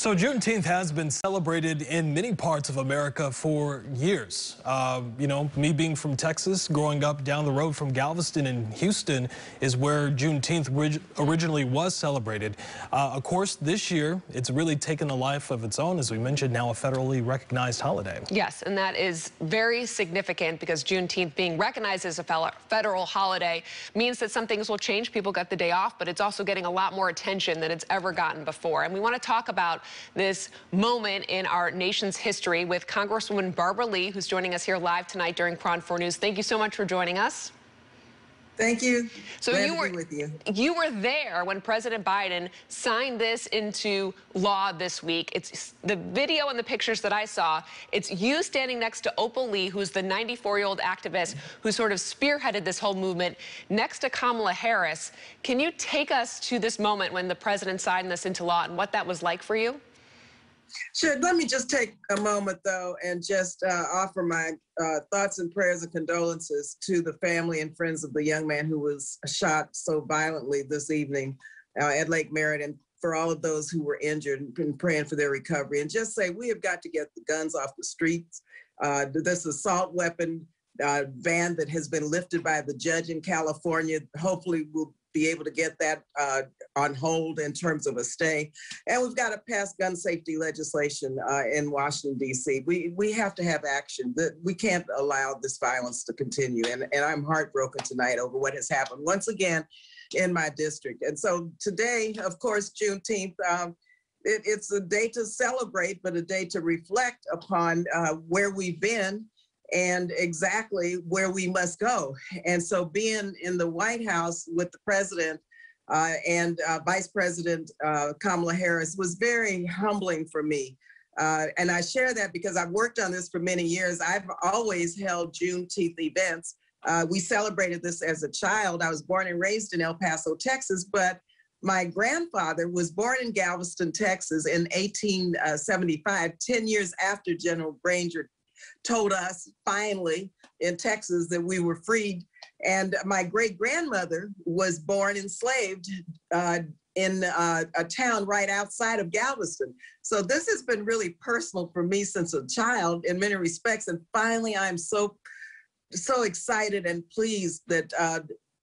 So Juneteenth has been celebrated in many parts of America for years. Me being from Texas, growing up down the road from Galveston and Houston is where Juneteenth originally was celebrated. Of course, this year, it's really taken a life of its own, as we mentioned, now a federally recognized holiday. Yes, and that is very significant because Juneteenth being recognized as a federal holiday means that some things will change. People got the day off, but it's also getting a lot more attention than it's ever gotten before. And we want to talk about this moment in our nation's history with Congresswoman Barbara Lee, who's joining us here live tonight during KRON 4 News. Thank you so much for joining us. Thank you. So Glad to be with you. You were there when President Biden signed this into law this week. It's the video and the pictures that I saw. It's you standing next to Opal Lee, who's the 94-year-old activist who sort of spearheaded this whole movement, next to Kamala Harris. Can you take us to this moment when the president signed this into law and what that was like for you? Sure. Let me just take a moment, though, and just offer my thoughts and prayers and condolences to the family and friends of the young man who was shot so violently this evening at Lake Merritt, and for all of those who were injured, and praying for their recovery. And just say we have got to get the guns off the streets. This assault weapon ban that has been lifted by the judge in California, hopefully we'll be able to get that on hold in terms of a stay. And we've got to pass gun safety legislation in Washington, D.C. We have to have action. We can't allow this violence to continue. And I'm heartbroken tonight over what has happened once again in my district. And so today, of course, Juneteenth, it's a day to celebrate, but a day to reflect upon where we've been and exactly where we must go. And so being in the White House with the president and Vice President Kamala Harris was very humbling for me. And I share that because I've worked on this for many years. I've always held Juneteenth events. We celebrated this as a child. I was born and raised in El Paso, Texas, but my grandfather was born in Galveston, Texas in 1875, 10 years after General Granger told us finally in Texas that we were freed. And my great-grandmother was born enslaved in a town right outside of Galveston. So this has been really personal for me since a child in many respects. And finally, I'm so excited and pleased that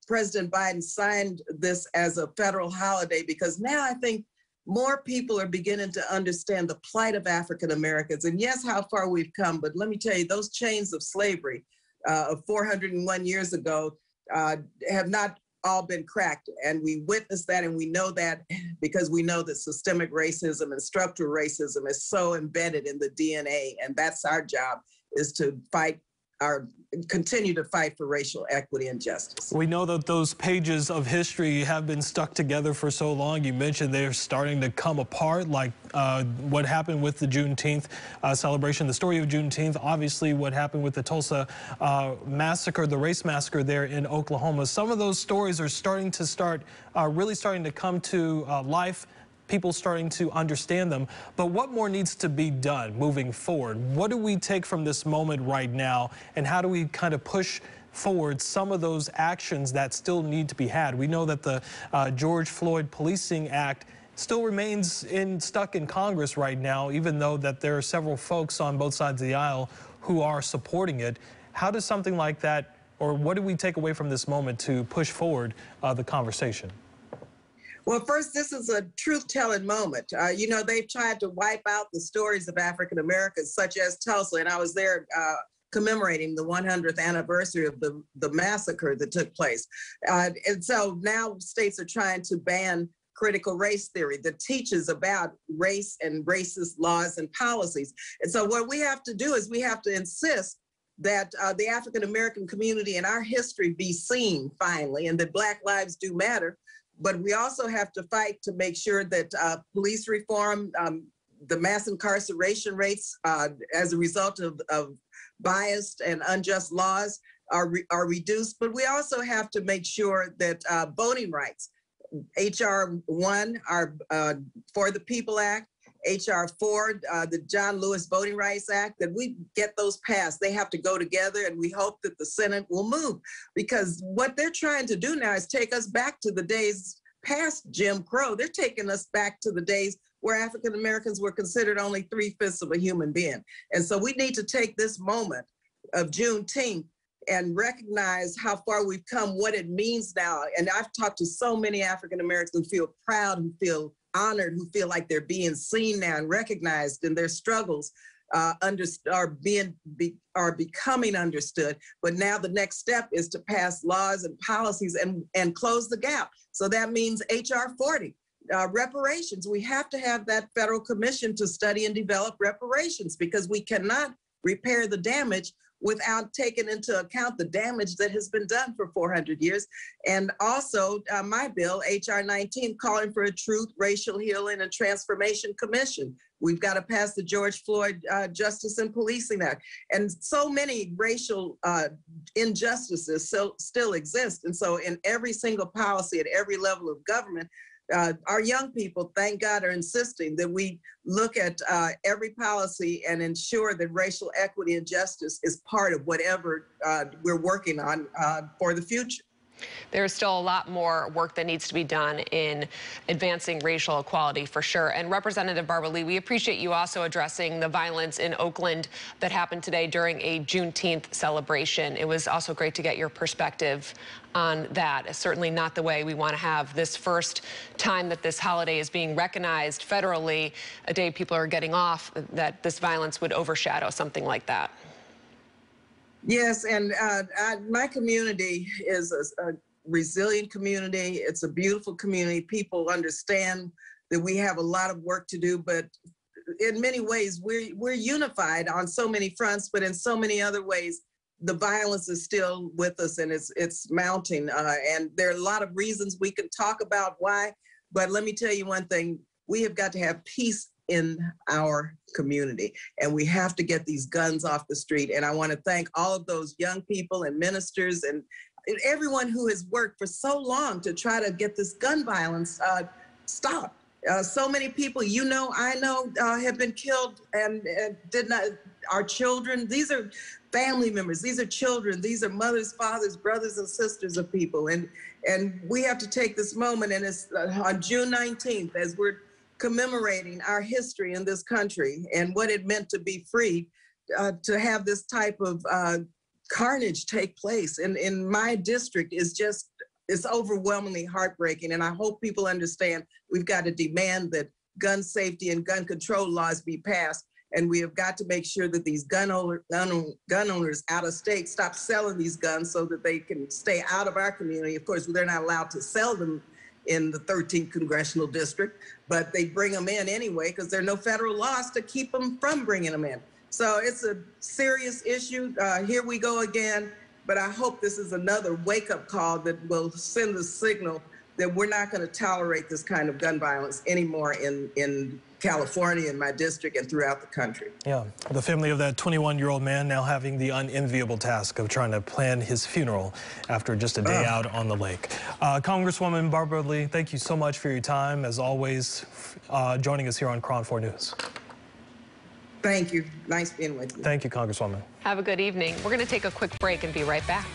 President Biden signed this as a federal holiday, because now I think more people are beginning to understand the plight of African Americans. And yes, how far we've come, but let me tell you, those chains of slavery of 401 years ago have not all been cracked. And we witnessed that, and we know that because we know that systemic racism and structural racism is so embedded in the DNA. And that's our job, is to continue to fight for racial equity and justice. We know that those pages of history have been stuck together for so long. You mentioned they're starting to come apart, like what happened with the Juneteenth celebration, the story of Juneteenth, obviously what happened with the Tulsa massacre, the race massacre there in Oklahoma. Some of those stories are really starting to come to life. People starting to understand them. But what more needs to be done moving forward? What do we take from this moment right now, and how do we kind of push forward some of those actions that still need to be had? We know that the George Floyd Policing Act still remains stuck in Congress right now, even though that there are several folks on both sides of the aisle who are supporting it. How does something like that, or what do we take away from this moment to push forward the conversation? Well, first, this is a truth-telling moment. They've tried to wipe out the stories of African Americans, such as Tulsa, and I was there commemorating the 100th anniversary of the massacre that took place. And so now states are trying to ban critical race theory that teaches about race and racist laws and policies. And so what we have to do is we have to insist that the African American community and our history be seen finally, and that Black lives do matter. But we also have to fight to make sure that police reform, the mass incarceration rates as a result of biased and unjust laws are reduced. But we also have to make sure that voting rights, H.R. 1, our For the People Act, H.R. 4, the John Lewis Voting Rights Act, that we get those passed. They have to go together, and we hope that the Senate will move, because what they're trying to do now is take us back to the days past Jim Crow. They're taking us back to the days where African Americans were considered only 3/5 of a human being. And so we need to take this moment of Juneteenth and recognize how far we've come, what it means now. And I've talked to so many African Americans who feel proud, who feel honored, who feel like they're being seen now and recognized, and their struggles are becoming understood. But now the next step is to pass laws and policies and close the gap. So that means HR 40. Reparations. We have to have that federal commission to study and develop reparations, because we cannot repair the damage without taking into account the damage that has been done for 400 years. And also my bill, HR 19, calling for a Truth, Racial Healing, and Transformation Commission. We've got to pass the George Floyd Justice and Policing Act. And so many racial injustices still exist. And so in every single policy at every level of government, our young people, thank God, are insisting that we look at every policy and ensure that racial equity and justice is part of whatever we're working on for the future. There's still a lot more work that needs to be done in advancing racial equality, for sure. And Representative Barbara Lee, we appreciate you also addressing the violence in Oakland that happened today during a Juneteenth celebration. It was also great to get your perspective on that. It's certainly not the way we want to have this first time that this holiday is being recognized federally, a day people are getting off, that this violence would overshadow something like that. Yes, and my community is a resilient community. It's a beautiful community. People understand that we have a lot of work to do, but in many ways, we're unified on so many fronts, but in so many other ways, the violence is still with us, and it's mounting. And there are a lot of reasons we can talk about why, but let me tell you one thing, we have got to have peace in our community, and we have to get these guns off the street. And I want to thank all of those young people and ministers and everyone who has worked for so long to try to get this gun violence stopped. So many people, you know, I know, have been killed and did not, our children, these are family members, these are children, these are mothers, fathers, brothers and sisters of people. And we have to take this moment, and it's on June 19th, as we're commemorating our history in this country and what it meant to be free, to have this type of carnage take place in my district is just, it's overwhelmingly heartbreaking. And I hope people understand we've got to demand that gun safety and gun control laws be passed. And we have got to make sure that these gun owners out of state stop selling these guns so that they can stay out of our community. Of course, they're not allowed to sell them in the 13th congressional district, but they bring them in anyway because there are no federal laws to keep them from bringing them in. So it's a serious issue. Here we go again, but I hope this is another wake-up call that will send the signal that we're not going to tolerate this kind of gun violence anymore in California, in my district, and throughout the country. Yeah, the family of that 21-year-old man now having the unenviable task of trying to plan his funeral after just a day out on the lake. Congresswoman Barbara Lee, thank you so much for your time, as always, joining us here on KRON 4 News. Thank you. Nice being with you. Thank you, Congresswoman. Have a good evening. We're going to take a quick break and be right back.